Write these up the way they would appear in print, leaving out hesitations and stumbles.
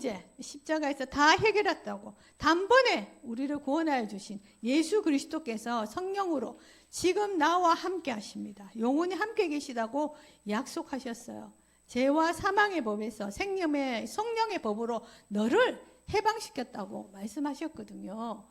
문제 십자가에서 다 해결했다고 단번에 우리를 구원하여 주신 예수 그리스도께서 성령으로 지금 나와 함께 하십니다. 영원히 함께 계시다고 약속하셨어요. 죄와 사망의 법에서 생명의 성령의 법으로 너를 해방시켰다고 말씀하셨거든요.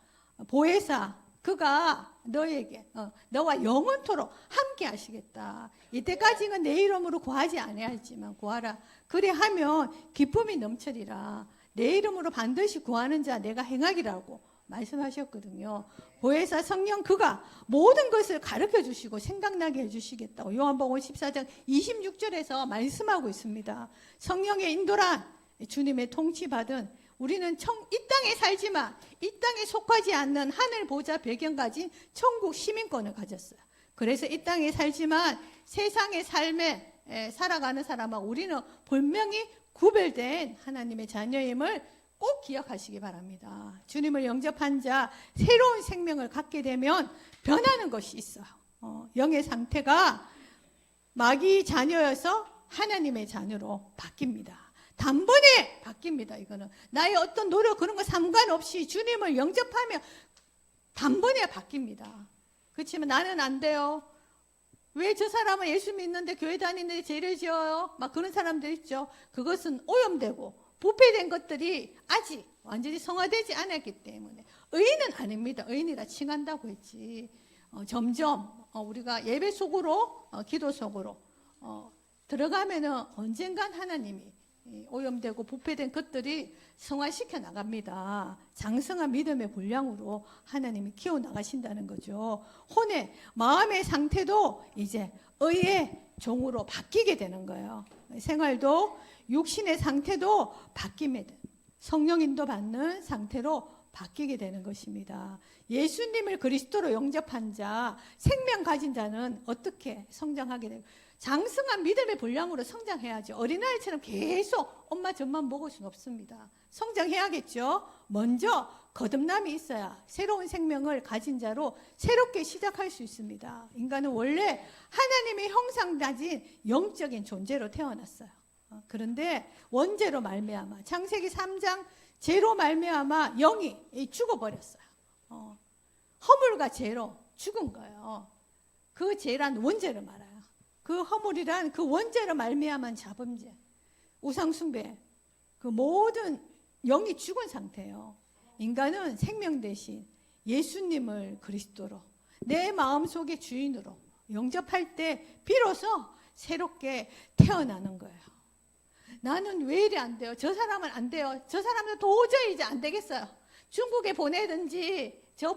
보혜사 그가 너에게 너와 영원토록 함께 하시겠다. 이때까지는 내 이름으로 구하지 아니하지만 구하라. 그래 하면 기쁨이 넘치리라. 내 이름으로 반드시 구하는 자 내가 행하기라고 말씀하셨거든요. 보혜사 성령 그가 모든 것을 가르쳐 주시고 생각나게 해주시겠다고 요한복음 14장 26절에서 말씀하고 있습니다. 성령의 인도란 주님의 통치받은 우리는 이 땅에 살지만 이 땅에 속하지 않는 하늘 보좌 배경 가진 천국 시민권을 가졌어요. 그래서 이 땅에 살지만 세상의 삶에 살아가는 사람하고 우리는 분명히 구별된 하나님의 자녀임을 꼭 기억하시기 바랍니다. 주님을 영접한 자 새로운 생명을 갖게 되면 변하는 것이 있어요. 영의 상태가 마귀 자녀여서 하나님의 자녀로 바뀝니다. 단번에 바뀝니다. 이거는 나의 어떤 노력 그런 거 상관없이 주님을 영접하면 단번에 바뀝니다. 그렇지만 나는 안 돼요. 왜 저 사람은 예수 믿는데 교회 다니는데 죄를 지어요? 막 그런 사람들 있죠. 그것은 오염되고 부패된 것들이 아직 완전히 성화되지 않았기 때문에 의인은 아닙니다. 의인이라 칭한다고 했지. 점점 우리가 예배 속으로 기도 속으로 들어가면은 언젠간 하나님이 오염되고 부패된 것들이 성화시켜 나갑니다. 장성한 믿음의 분량으로 하나님이 키워 나가신다는 거죠. 혼의 마음의 상태도 이제 의의 종으로 바뀌게 되는 거예요. 생활도 육신의 상태도 바뀝니다. 성령 인도 받는 상태로 바뀌게 되는 것입니다. 예수님을 그리스도로 영접한 자, 생명 가진 자는 어떻게 성장하게 되고 장성한 믿음의 분량으로 성장해야죠. 어린아이처럼 계속 엄마 젖만 먹을 수는 없습니다. 성장해야겠죠. 먼저 거듭남이 있어야 새로운 생명을 가진 자로 새롭게 시작할 수 있습니다. 인간은 원래 하나님의 형상 가진 영적인 존재로 태어났어요. 그런데 원죄로 말미암아 창세기 3장 죄로 말미암아 영이 죽어버렸어요. 허물과 죄로 죽은 거예요. 그 죄란 원죄를 말해요. 그 허물이란 그 원죄로 말미암은 자범죄, 우상숭배, 그 모든 영이 죽은 상태예요. 인간은 생명 대신 예수님을 그리스도로 내 마음속의 주인으로 영접할 때 비로소 새롭게 태어나는 거예요. 나는 왜 이리 안 돼요? 저 사람은 안 돼요. 저 사람은 도저히 이제 안 되겠어요. 중국에 보내든지 저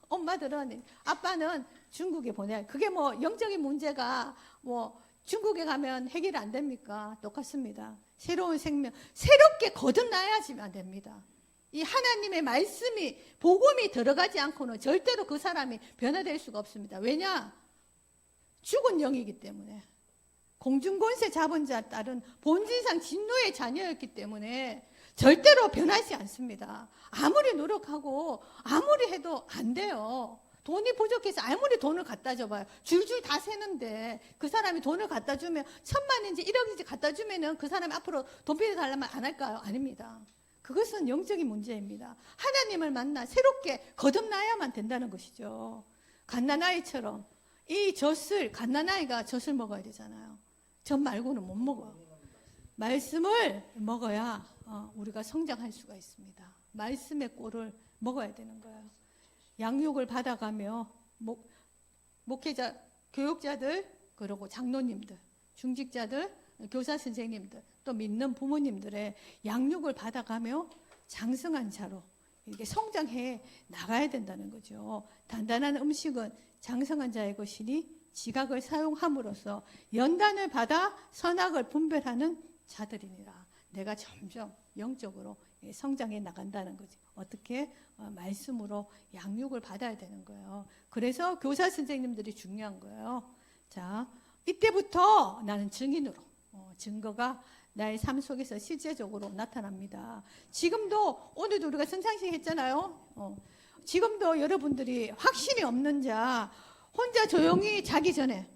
엄마들은 아빠는 중국에 보내야 그게 뭐 영적인 문제가 뭐 중국에 가면 해결이 안 됩니까? 똑같습니다. 새로운 생명 새롭게 거듭나야지만 됩니다. 이 하나님의 말씀이 복음이 들어가지 않고는 절대로 그 사람이 변화될 수가 없습니다. 왜냐? 죽은 영이기 때문에 공중권세 잡은 자 딸은 본질상 진노의 자녀였기 때문에 절대로 변하지 않습니다. 아무리 노력하고 아무리 해도 안 돼요. 돈이 부족해서 아무리 돈을 갖다 줘봐요. 줄줄 다 세는데 그 사람이 돈을 갖다 주면 1,000만인지 1억인지 갖다 주면은 그 사람이 앞으로 돈 빌려달라면 안 할까요? 아닙니다. 그것은 영적인 문제입니다. 하나님을 만나 새롭게 거듭나야만 된다는 것이죠. 갓난아이처럼 이 갓난아이가 젖을 먹어야 되잖아요. 젖 말고는 못 먹어요. 말씀을 먹어야 우리가 성장할 수가 있습니다. 말씀의 꼴을 먹어야 되는 거예요. 양육을 받아가며 목회자, 교육자들, 그리고 장로님들, 중직자들, 교사 선생님들, 또 믿는 부모님들의 양육을 받아가며 장성한 자로 이렇게 성장해 나가야 된다는 거죠. 단단한 음식은 장성한 자의 것이니 지각을 사용함으로써 연단을 받아 선악을 분별하는 자들이니라. 내가 점점 영적으로 성장해 나간다는 거죠. 어떻게? 말씀으로 양육을 받아야 되는 거예요. 그래서 교사 선생님들이 중요한 거예요. 자, 이때부터 나는 증인으로 증거가 나의 삶 속에서 실제적으로 나타납니다. 지금도 오늘도 우리가 선상식 했잖아요. 지금도 여러분들이 확신이 없는 자 혼자 조용히 자기 전에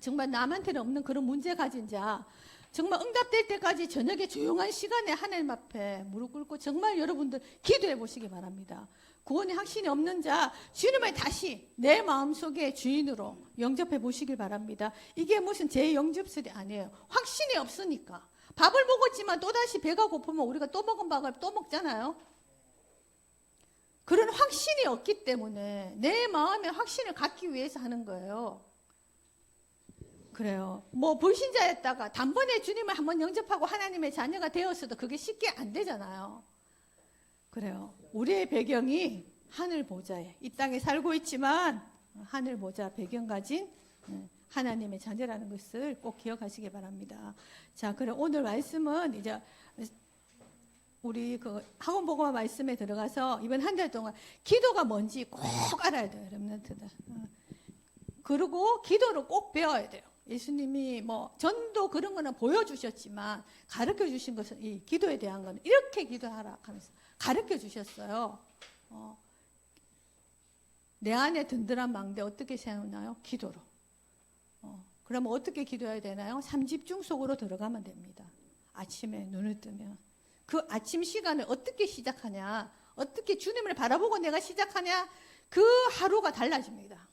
정말 남한테는 없는 그런 문제 가진 자 정말 응답될 때까지 저녁에 조용한 시간에 하나님 앞에 무릎 꿇고 정말 여러분들 기도해 보시기 바랍니다. 구원의 확신이 없는 자 주님을 다시 내 마음속에 주인으로 영접해 보시길 바랍니다. 이게 무슨 제 영접설이 아니에요. 확신이 없으니까. 밥을 먹었지만 또다시 배가 고프면 우리가 또 먹은 밥을 또 먹잖아요. 그런 확신이 없기 때문에 내 마음에 확신을 갖기 위해서 하는 거예요. 그래요. 뭐 불신자였다가 단번에 주님을 한번 영접하고 하나님의 자녀가 되었어도 그게 쉽게 안 되잖아요. 그래요. 우리의 배경이 하늘 보좌에 이 땅에 살고 있지만 하늘 보좌 배경 가진 하나님의 자녀라는 것을 꼭 기억하시기 바랍니다. 자, 그럼 오늘 말씀은 이제 우리 그 학원 복음화 말씀에 들어가서 이번 한 달 동안 기도가 뭔지 꼭 알아야 돼요, 여러분들. 그리고 기도를 꼭 배워야 돼요. 예수님이 뭐 전도 그런 거는 보여주셨지만 가르쳐 주신 것은 이 기도에 대한 거는 이렇게 기도하라 하면서 가르쳐 주셨어요. 내 안에 든든한 망대 어떻게 세우나요? 기도로. 그러면 어떻게 기도해야 되나요? 3집중 속으로 들어가면 됩니다. 아침에 눈을 뜨면. 그 아침 시간을 어떻게 시작하냐, 어떻게 주님을 바라보고 내가 시작하냐, 그 하루가 달라집니다.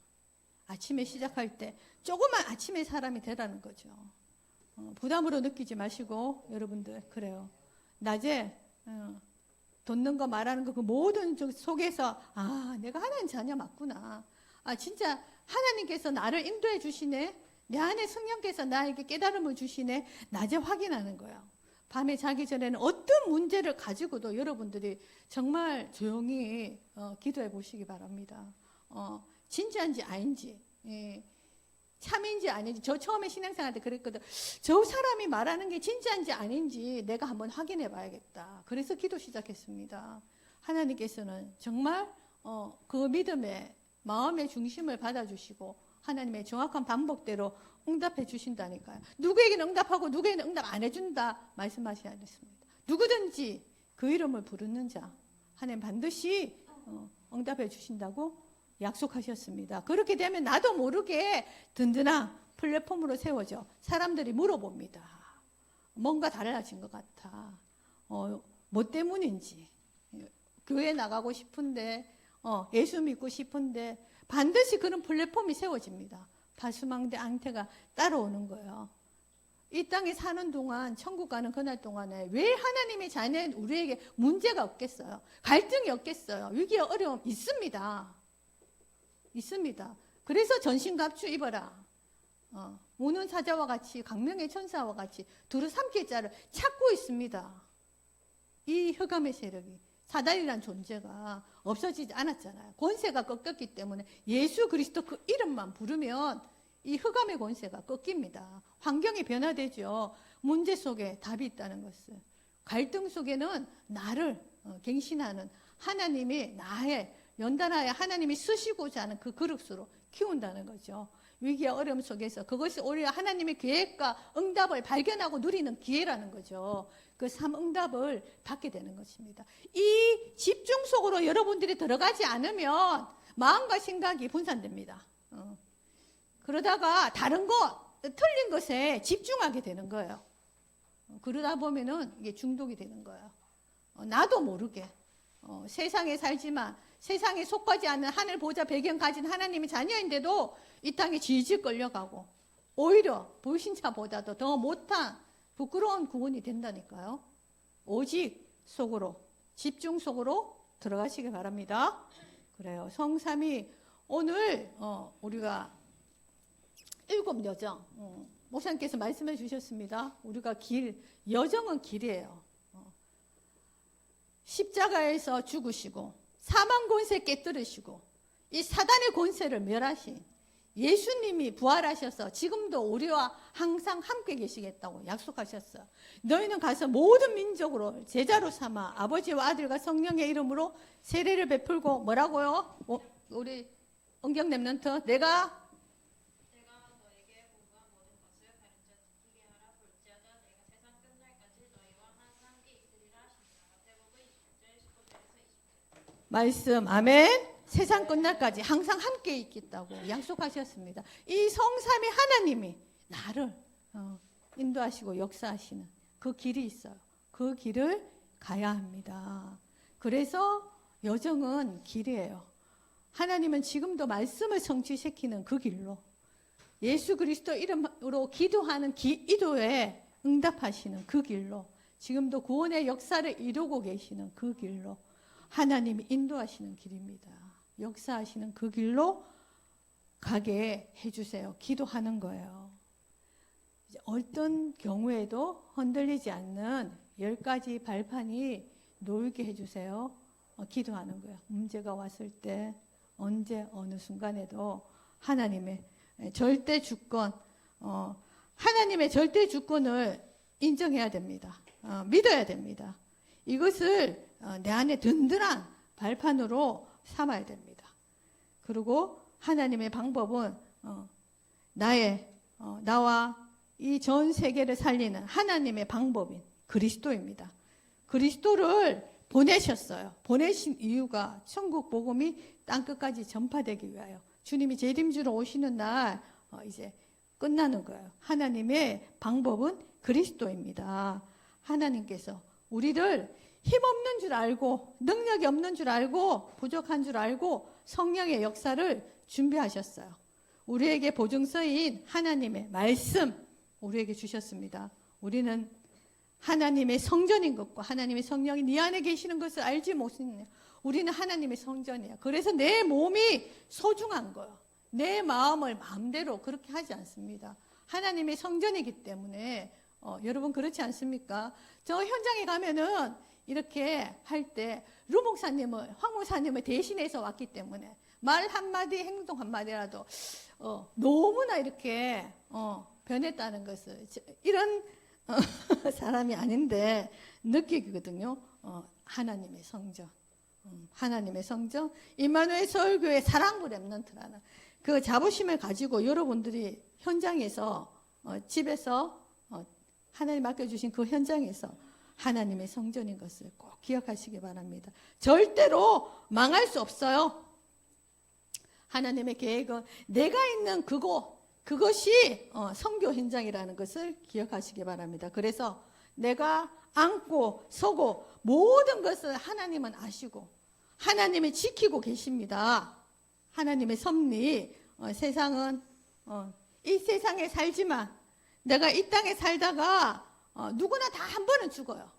아침에 시작할 때 조금만 아침에 사람이 되라는 거죠. 부담으로 느끼지 마시고 여러분들 그래요. 낮에 돋는 거 말하는 거 그 모든 속에서 아 내가 하나님 자녀 맞구나. 아 진짜 하나님께서 나를 인도해 주시네. 내 안에 성령께서 나에게 깨달음을 주시네. 낮에 확인하는 거예요. 밤에 자기 전에는 어떤 문제를 가지고도 여러분들이 정말 조용히 기도해 보시기 바랍니다. 진짜인지 아닌지, 참인지 아닌지. 저 처음에 신앙생활 때 그랬거든. 저 사람이 말하는 게 진짜인지 아닌지 내가 한번 확인해 봐야겠다. 그래서 기도 시작했습니다. 하나님께서는 정말 그 믿음의 마음의 중심을 받아주시고 하나님의 정확한 반복대로 응답해 주신다니까요. 누구에게는 응답하고 누구에게는 응답 안 해준다 말씀하셔야 됐습니다. 누구든지 그 이름을 부르는 자 하나님 반드시 응답해 주신다고 약속하셨습니다. 그렇게 되면 나도 모르게 든든한 플랫폼으로 세워져 사람들이 물어봅니다. 뭔가 달라진 것 같아. 뭐 때문인지. 교회 나가고 싶은데 예수 믿고 싶은데 반드시 그런 플랫폼이 세워집니다. 파수망대 앙태가 따라오는 거예요. 이 땅에 사는 동안 천국 가는 그날 동안에 왜 하나님의 자녀인 우리에게 문제가 없겠어요? 갈등이 없겠어요? 위기와 어려움 있습니다. 있습니다. 그래서 전신갑주 입어라. 우는 사자와 같이 강명의 천사와 같이 두루 삼킬 자를 찾고 있습니다. 이 흑암의 세력이 사단이라는 존재가 없어지지 않았잖아요. 권세가 꺾였기 때문에 예수 그리스도 그 이름만 부르면 이 흑암의 권세가 꺾입니다. 환경이 변화되죠. 문제 속에 답이 있다는 것을. 갈등 속에는 나를 갱신하는 하나님이 나의 연단하여 하나님이 쓰시고자 하는 그 그릇으로 키운다는 거죠. 위기와 어려움 속에서 그것이 오히려 하나님의 계획과 응답을 발견하고 누리는 기회라는 거죠. 그 응답을 받게 되는 것입니다. 이 집중 속으로 여러분들이 들어가지 않으면 마음과 생각이 분산됩니다. 그러다가 다른 것, 틀린 것에 집중하게 되는 거예요. 그러다 보면은 이게 중독이 되는 거예요. 나도 모르게 세상에 살지만 세상에 속하지 않는 하늘 보좌 배경 가진 하나님의 자녀인데도 이 땅에 질질 끌려가고 오히려 불신자보다도 더 못한 부끄러운 구원이 된다니까요. 오직 속으로 집중 속으로 들어가시기 바랍니다. 그래요. 성삼위 오늘 우리가 7 여정 목사님께서 말씀해 주셨습니다. 우리가 여정은 길이에요. 십자가에서 죽으시고 사망 권세 깨뜨리시고 이 사단의 권세를 멸하신 예수님이 부활하셔서 지금도 우리와 항상 함께 계시겠다고 약속하셨어요. 너희는 가서 모든 민족으로 제자로 삼아 아버지와 아들과 성령의 이름으로 세례를 베풀고 뭐라고요? 우리 은경 랩런트 내가 너에게 공부한 모든 것을 가르쳐 지키게 하라. 볼지어다 내가 세상 끝날까지 너희와 항상 함께 있으리라 하시니라. 마태복음 27절 19절에서 20절. 말씀 아멘. 세상 끝날까지 항상 함께 있겠다고 약속하셨습니다. 이 성삼위 하나님이 나를 인도하시고 역사하시는 그 길이 있어요. 그 길을 가야 합니다. 그래서 여정은 길이에요. 하나님은 지금도 말씀을 성취시키는 그 길로, 예수 그리스도 이름으로 기도하는 기도에 응답하시는 그 길로, 지금도 구원의 역사를 이루고 계시는 그 길로 하나님이 인도하시는 길입니다. 역사하시는 그 길로 가게 해주세요. 기도하는 거예요. 어떤 경우에도 흔들리지 않는 10가지 발판이 놓이게 해주세요. 기도하는 거예요. 문제가 왔을 때 언제 어느 순간에도 하나님의 절대 주권, 하나님의 절대 주권을 인정해야 됩니다. 믿어야 됩니다. 이것을 내 안에 든든한 발판으로 삼아야 됩니다. 그리고 하나님의 방법은 나와 이 전 세계를 살리는 하나님의 방법인 그리스도입니다. 그리스도를 보내셨어요. 보내신 이유가 천국 복음이 땅끝까지 전파되기 위하여, 주님이 재림주로 오시는 날 이제 끝나는 거예요. 하나님의 방법은 그리스도입니다. 하나님께서 우리를 힘없는 줄 알고, 능력이 없는 줄 알고, 부족한 줄 알고 성령의 역사를 준비하셨어요. 우리에게 보증서인 하나님의 말씀 우리에게 주셨습니다. 우리는 하나님의 성전인 것과 하나님의 성령이 네 안에 계시는 것을 알지 못했네요. 우리는 하나님의 성전이에요. 그래서 내 몸이 소중한 거예요. 내 마음을 마음대로 그렇게 하지 않습니다. 하나님의 성전이기 때문에 여러분 그렇지 않습니까? 저 현장에 가면은 이렇게 할 때 루 목사님을, 황 목사님을 대신해서 왔기 때문에 말 한마디, 행동 한마디라도 너무나 이렇게 변했다는 것을, 이런 사람이 아닌데 느끼거든요. 하나님의 성전, 하나님의 성전, 임마누엘 서울교회 사랑부 렘넌트라는 그 자부심을 가지고 여러분들이 현장에서, 집에서 하나님 맡겨주신 그 현장에서 하나님의 성전인 것을 꼭 기억하시기 바랍니다. 절대로 망할 수 없어요. 하나님의 계획은 내가 있는 그것이 선교 현장이라는 것을 기억하시기 바랍니다. 그래서 내가 안고 서고 모든 것을 하나님은 아시고 하나님이 지키고 계십니다. 하나님의 섭리, 세상은 이 세상에 살지만 내가 이 땅에 살다가 누구나 다 한 번은 죽어요.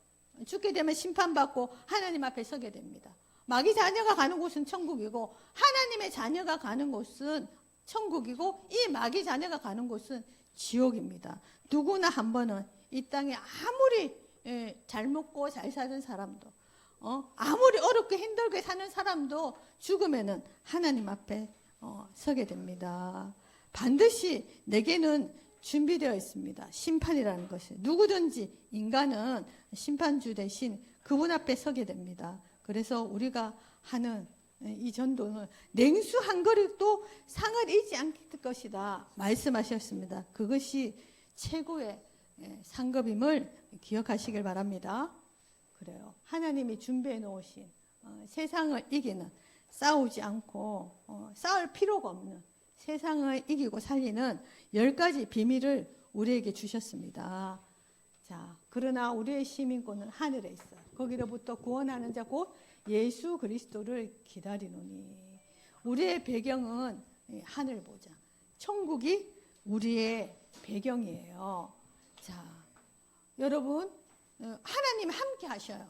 죽게 되면 심판받고 하나님 앞에 서게 됩니다. 마귀 자녀가 가는 곳은 천국이고 하나님의 자녀가 가는 곳은 천국이고 이 마귀 자녀가 가는 곳은 지옥입니다. 누구나 한 번은 이 땅에 아무리 잘 먹고 잘 사는 사람도, 아무리 어렵게 힘들게 사는 사람도 죽으면은 하나님 앞에 서게 됩니다. 반드시 내게는 준비되어 있습니다. 심판이라는 것이. 누구든지 인간은 심판주 대신 그분 앞에 서게 됩니다. 그래서 우리가 하는 이 전도는 냉수 한 그릇도 상을 잊지 않을 것이다 말씀하셨습니다. 그것이 최고의 상급임을 기억하시길 바랍니다. 그래요. 하나님이 준비해 놓으신 세상을 이기는, 싸우지 않고 싸울 필요가 없는, 세상을 이기고 살리는 10가지 비밀을 우리에게 주셨습니다. 자, 그러나 우리의 시민권은 하늘에 있어요. 거기로부터 구원하는 자 곧 예수 그리스도를 기다리노니. 우리의 배경은 하늘 보자. 천국이 우리의 배경이에요. 자, 여러분, 하나님 함께 하셔요.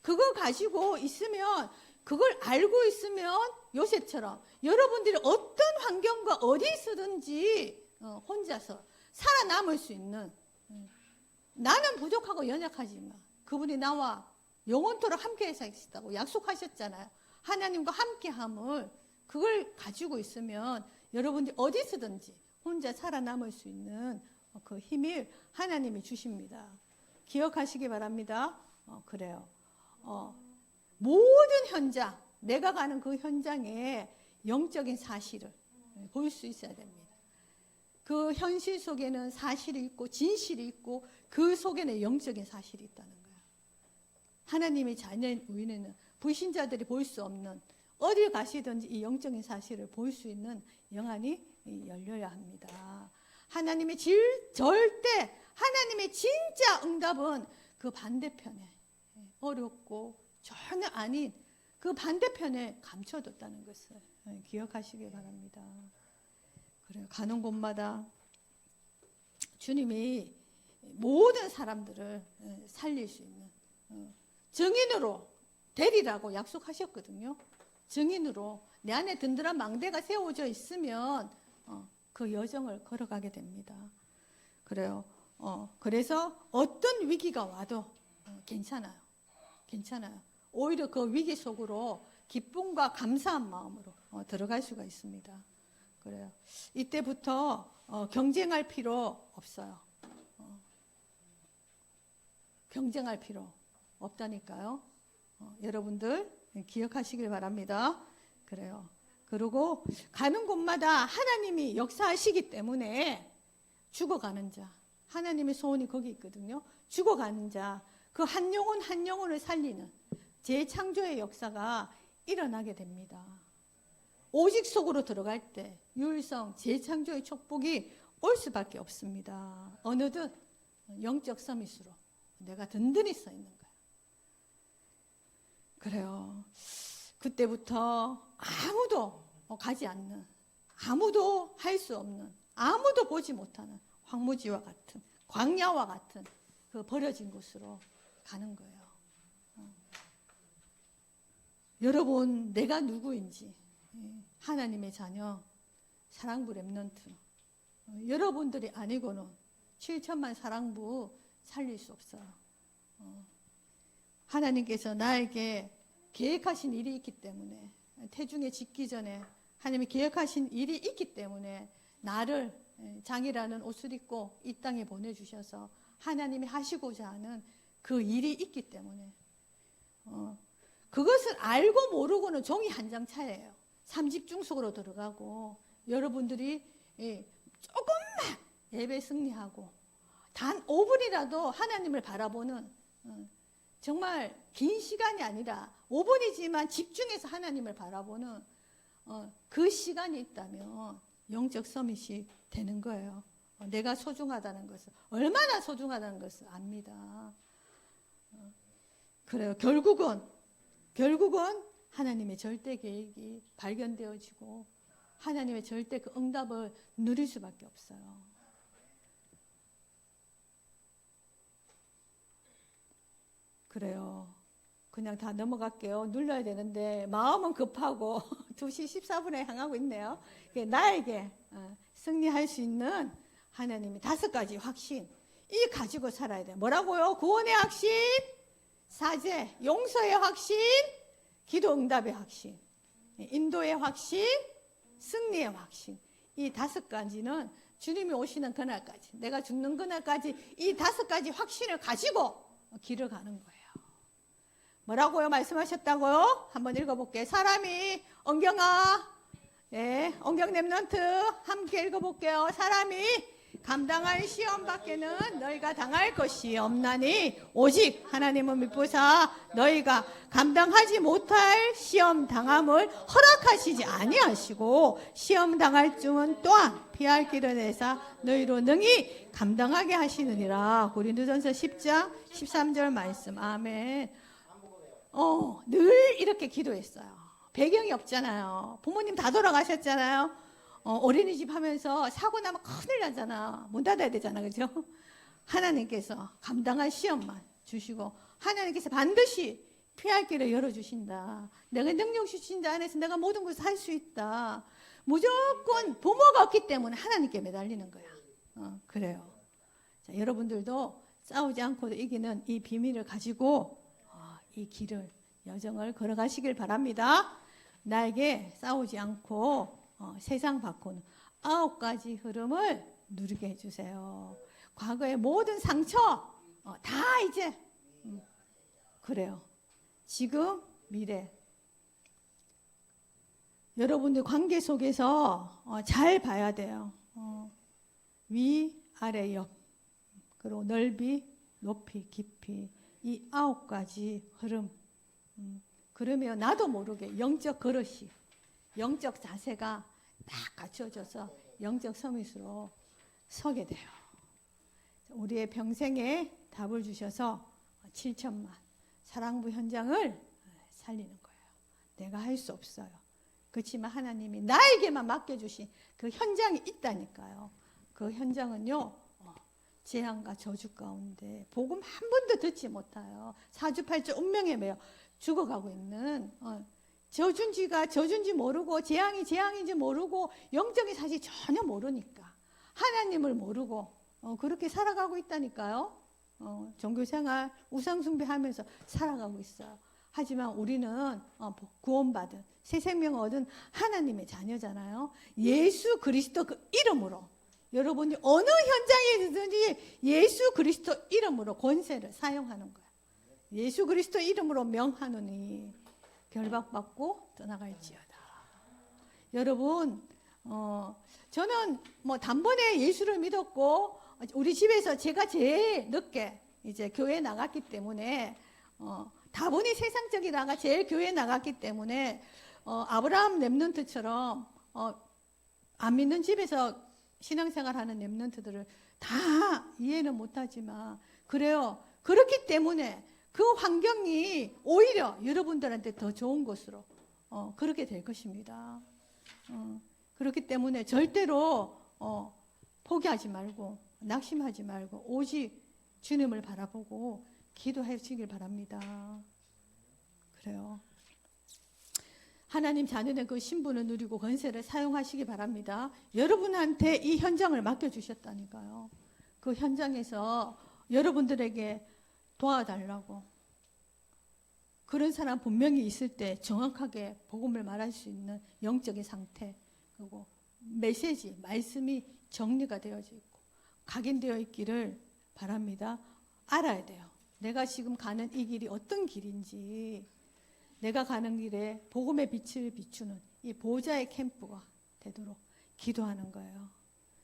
그거 가지고 있으면, 그걸 알고 있으면 요셉처럼 여러분들이 어떤 환경과 어디 있으든지 혼자서 살아남을 수 있는, 나는 부족하고 연약하지만 그분이 나와 영원토록 함께 하시다고 약속하셨잖아요. 하나님과 함께함을, 그걸 가지고 있으면 여러분들이 어디 있으든지 혼자 살아남을 수 있는 그 힘을 하나님이 주십니다. 기억하시기 바랍니다. 그래요. 모든 현장, 내가 가는 그 현장에 영적인 사실을 볼 수 있어야 됩니다. 그 현실 속에는 사실이 있고 진실이 있고 그 속에는 영적인 사실이 있다는 거예요. 하나님의 자녀인 우리는 불신자들이 볼 수 없는, 어딜 가시든지 이 영적인 사실을 볼 수 있는 영안이 열려야 합니다. 하나님의 절대 하나님의 진짜 응답은 그 반대편에 어렵고 전혀 아닌 그 반대편에 감춰뒀다는 것을 기억하시기 바랍니다. 그래요. 가는 곳마다 주님이 모든 사람들을 살릴 수 있는 증인으로 되리라고 약속하셨거든요. 증인으로 내 안에 든든한 망대가 세워져 있으면 그 여정을 걸어가게 됩니다. 그래요. 그래서 어떤 위기가 와도 괜찮아요. 괜찮아요. 오히려 그 위기 속으로 기쁨과 감사한 마음으로 들어갈 수가 있습니다. 그래요. 이때부터 경쟁할 필요 없어요. 경쟁할 필요 없다니까요. 여러분들 기억하시길 바랍니다. 그래요. 그리고 가는 곳마다 하나님이 역사하시기 때문에 죽어가는 자, 하나님의 소원이 거기 있거든요. 죽어가는 자, 그 한 영혼 한 영혼을 살리는 재창조의 역사가 일어나게 됩니다. 오직 속으로 들어갈 때 유일성 재창조의 축복이 올 수밖에 없습니다. 어느덧 영적 서밋으로 내가 든든히 서 있는 거예요. 그래요. 그때부터 아무도 가지 않는, 아무도 할 수 없는, 아무도 보지 못하는 황무지와 같은, 광야와 같은 그 버려진 곳으로 가는 거예요. 여러분, 내가 누구인지, 하나님의 자녀, 사랑부 렘넌트, 여러분들이 아니고는 7천만 사랑부 살릴 수 없어요. 하나님께서 나에게 계획하신 일이 있기 때문에, 태중에 짓기 전에 하나님이 계획하신 일이 있기 때문에 나를 장이라는 옷을 입고 이 땅에 보내주셔서 하나님이 하시고자 하는 그 일이 있기 때문에 그것을 알고 모르고는 종이 한 장 차예요. 삼집중 속으로 들어가고 여러분들이 조금만 예배 승리하고 단 5분이라도 하나님을 바라보는 정말 긴 시간이 아니라 5분이지만 집중해서 하나님을 바라보는 그 시간이 있다면 영적 서밋이 되는 거예요. 내가 소중하다는 것을, 얼마나 소중하다는 것을 압니다. 그래요. 결국은 하나님의 절대 계획이 발견되어지고 하나님의 절대 그 응답을 누릴 수밖에 없어요. 그래요. 그냥 다 넘어갈게요. 눌러야 되는데 마음은 급하고 2시 14분에 향하고 있네요. 나에게 승리할 수 있는 하나님이 5가지 확신, 이 가지고 살아야 돼요. 뭐라고요? 구원의 확신, 사죄, 용서의 확신, 기도 응답의 확신, 인도의 확신, 승리의 확신. 이 5가지는 주님이 오시는 그날까지, 내가 죽는 그날까지 이 5가지 확신을 가지고 길을 가는 거예요. 뭐라고요? 말씀하셨다고요? 한번 읽어볼게요. 사람이 엉경아, 엉경 렘넌트 함께 읽어볼게요. 사람이 감당할 시험 밖에는 너희가 당할 것이 없나니 오직 하나님은 믿보사 너희가 감당하지 못할 시험 당함을 허락하시지 아니하시고 시험 당할 중은 또한 피할 길을 내사 너희로 능히 감당하게 하시느니라. 고린도전서 10장 13절 말씀. 아멘. 늘 이렇게 기도했어요. 배경이 없잖아요. 부모님 다 돌아가셨잖아요. 어린이집 하면서 사고 나면 큰일 나잖아. 문 닫아야 되잖아. 그죠? 하나님께서 감당할 시험만 주시고 하나님께서 반드시 피할 길을 열어주신다. 내가 능력 주신 자 안에서 내가 모든 것을 할 수 있다. 무조건 부모가 없기 때문에 하나님께 매달리는 거야. 그래요. 자, 여러분들도 싸우지 않고도 이기는 이 비밀을 가지고 이 길을, 여정을 걸어가시길 바랍니다. 나에게 싸우지 않고 세상 바꾸는 9가지 흐름을 누리게 해주세요. 과거의 모든 상처 다 이제 그래요. 지금 미래. 여러분들 관계 속에서 잘 봐야 돼요. 위, 아래, 옆, 그리고 넓이, 높이, 깊이. 이 9가지 흐름. 그러면 나도 모르게 영적 그릇이, 영적 자세가 딱 갖춰져서 영적 서밋으로 서게 돼요. 우리의 평생에 답을 주셔서 7천만 사랑부 현장을 살리는 거예요. 내가 할 수 없어요. 그렇지만 하나님이 나에게만 맡겨주신 그 현장이 있다니까요. 그 현장은요, 재앙과 저주 가운데 복음 한 번도 듣지 못해요. 사주팔주 운명에 매여 죽어가고 있는, 저준지가 저준지 모르고 재앙이 재앙인지 모르고 영적인 사실 전혀 모르니까 하나님을 모르고 그렇게 살아가고 있다니까요. 종교생활 우상숭배하면서 살아가고 있어요. 하지만 우리는 구원받은 새 생명을 얻은 하나님의 자녀잖아요. 예수 그리스도 그 이름으로 여러분이 어느 현장에 있든지 예수 그리스도 이름으로 권세를 사용하는 거예요. 예수 그리스도 이름으로 명하노니 결박받고 떠나갈지어다. 여러분, 저는 단번에 예수를 믿었고 우리 집에서 제가 제일 늦게 이제 교회에 나갔기 때문에 다분히 세상적이다가 제일 교회에 나갔기 때문에 아브라함 렘넌트처럼 안 믿는 집에서 신앙생활하는 렘넌트들을 다 이해는 못하지만 그래요. 그렇기 때문에 그 환경이 오히려 여러분들한테 더 좋은 것으로 그렇게 될 것입니다. 그렇기 때문에 절대로 포기하지 말고 낙심하지 말고 오직 주님을 바라보고 기도하시길 바랍니다. 그래요. 하나님 자녀는 그 신분을 누리고 권세를 사용하시기 바랍니다. 여러분한테 이 현장을 맡겨주셨다니까요. 그 현장에서 여러분들에게 도와달라고 그런 사람 분명히 있을 때 정확하게 복음을 말할 수 있는 영적인 상태 그리고 메시지, 말씀이 정리가 되어져 있고 각인되어 있기를 바랍니다. 알아야 돼요. 내가 지금 가는 이 길이 어떤 길인지 내가 가는 길에 복음의 빛을 비추는 이 보호자의 캠프가 되도록 기도하는 거예요.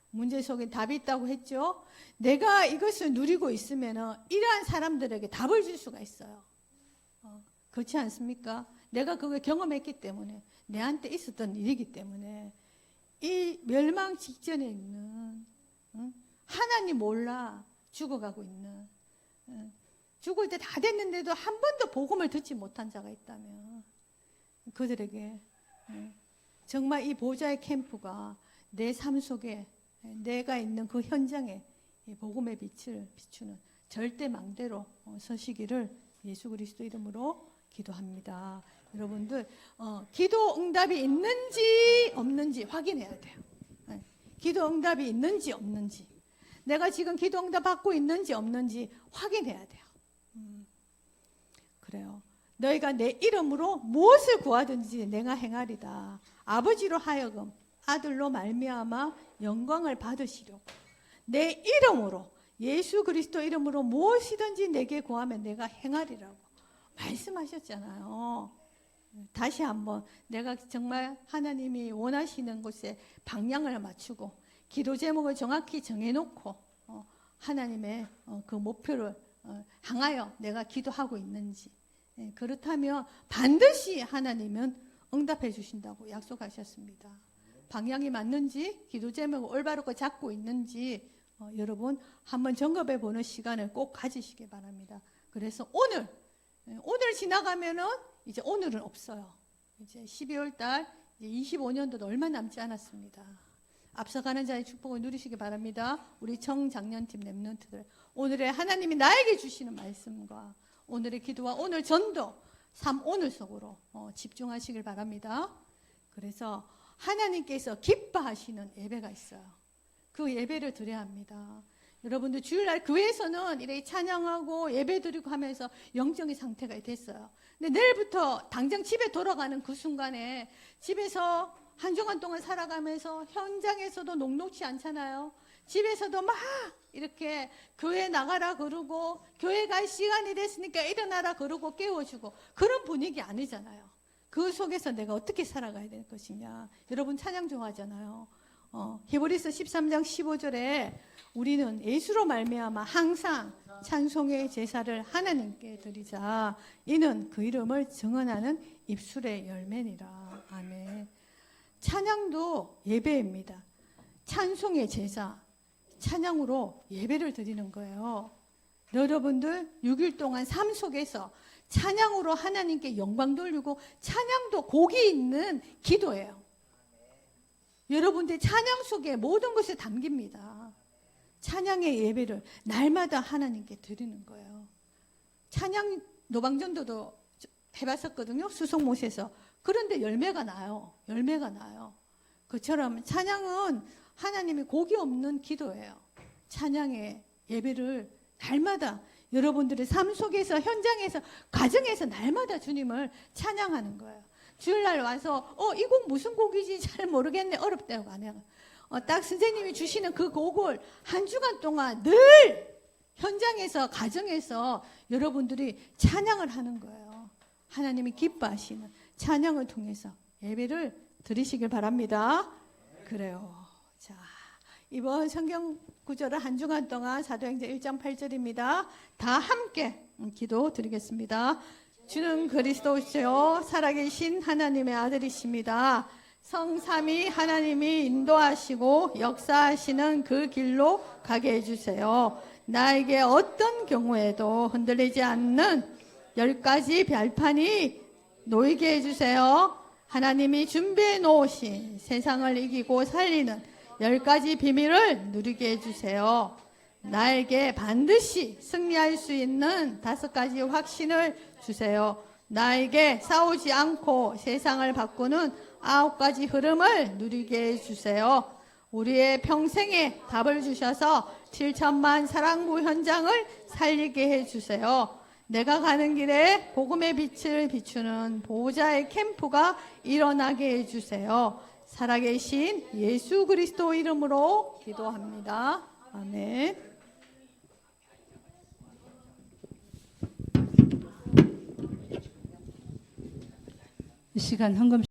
문제 속에 답이 있다고 했죠. 내가 이것을 누리고 있으면 이러한 사람들에게 답을 줄 수가 있어요. 그렇지 않습니까? 내가 그걸 경험했기 때문에 내한테 있었던 일이기 때문에 이 멸망 직전에 있는 하나님 몰라 죽어가고 있는 죽을 때 다 됐는데도 한 번도 복음을 듣지 못한 자가 있다면 그들에게 정말 이 보좌의 캠프가 내 삶 속에 내가 있는 그 현장에 복음의 빛을 비추는 절대 망대로 서시기를 예수 그리스도 이름으로 기도합니다. 여러분들 기도 응답이 있는지 없는지 확인해야 돼요. 기도 응답이 있는지 없는지 내가 지금 기도 응답 받고 있는지 없는지 확인해야 돼요. 그래요. 너희가 내 이름으로 무엇을 구하든지 내가 행하리다. 아버지로 하여금 아들로 말미암아 영광을 받으시려고 내 이름으로 예수 그리스도 이름으로 무엇이든지 내게 구하면 내가 행하리라고 말씀하셨잖아요. 다시 한번 내가 정말 하나님이 원하시는 곳에 방향을 맞추고 기도 제목을 정확히 정해놓고 하나님의 그 목표를 향하여 내가 기도하고 있는지 그렇다면 반드시 하나님은 응답해 주신다고 약속하셨습니다. 방향이 맞는지 기도 제목을 올바르게 잡고 있는지 여러분 한번 점검해 보는 시간을 꼭 가지시기 바랍니다. 그래서 오늘 지나가면은 이제 오늘은 없어요. 이제 12월 달 25년도도 얼마 남지 않았습니다. 앞서가는 자의 축복을 누리시기 바랍니다. 우리 청장년팀 렘넌트들 오늘의 하나님이 나에게 주시는 말씀과 오늘의 기도와 오늘 전도 오늘 속으로 집중하시길 바랍니다. 그래서 하나님께서 기뻐하시는 예배가 있어요. 그 예배를 드려야 합니다. 여러분들 주일날 교회에서는 이렇게 찬양하고 예배드리고 하면서 영적인 상태가 됐어요. 근데 내일부터 당장 집에 돌아가는 그 순간에 집에서 한 주간 동안 살아가면서 현장에서도 녹록지 않잖아요. 집에서도 막 이렇게 교회 나가라 그러고 교회 갈 시간이 됐으니까 일어나라 그러고 깨워주고 그런 분위기 아니잖아요. 그 속에서 내가 어떻게 살아가야 될 것이냐. 여러분 찬양 좋아하잖아요. 히브리서 13장 15절에 우리는 예수로 말미암아 항상 찬송의 제사를 하나님께 드리자. 이는 그 이름을 증언하는 입술의 열매니라. 아멘. 찬양도 예배입니다. 찬송의 제사. 찬양으로 예배를 드리는 거예요. 여러분들 6일 동안 삶 속에서 찬양으로 하나님께 영광 돌리고 찬양도 복이 있는 기도예요. 여러분들 찬양 속에 모든 것이 담깁니다. 찬양의 예배를 날마다 하나님께 드리는 거예요. 찬양 노방전도도 해봤었거든요. 수송못에서. 그런데 열매가 나요. 열매가 나요. 그처럼 찬양은 하나님이 곡이 없는 기도예요. 찬양의 예배를 날마다 여러분들의 삶 속에서 현장에서 가정에서 날마다 주님을 찬양하는 거예요. 주일날 와서 이 곡 무슨 곡이지 잘 모르겠네 어렵다고 안 해요. 딱 선생님이 주시는 그 곡을 한 주간 동안 늘 현장에서 가정에서 여러분들이 찬양을 하는 거예요. 하나님이 기뻐하시는 찬양을 통해서 예배를 드리시길 바랍니다. 그래요. 자, 이번 성경 구절을 한 주간 동안 사도행전 1장 8절입니다. 다 함께 기도 드리겠습니다. 주는 그리스도시요 살아계신 하나님의 아들이십니다. 성삼위 하나님이 인도하시고 역사하시는 그 길로 가게 해주세요. 나에게 어떤 경우에도 흔들리지 않는 10가지 발판이 놓이게 해주세요. 하나님이 준비해 놓으신 세상을 이기고 살리는 10가지 비밀을 누리게 해주세요. 나에게 반드시 승리할 수 있는 5가지 확신을 주세요. 나에게 싸우지 않고 세상을 바꾸는 9가지 흐름을 누리게 해주세요. 우리의 평생에 답을 주셔서 7천만 사랑부 현장을 살리게 해주세요. 내가 가는 길에 복음의 빛을 비추는 보호자의 캠프가 일어나게 해주세요. 살아계신 예수 그리스도 이름으로 기도합니다. 아멘. 이 시간 헌금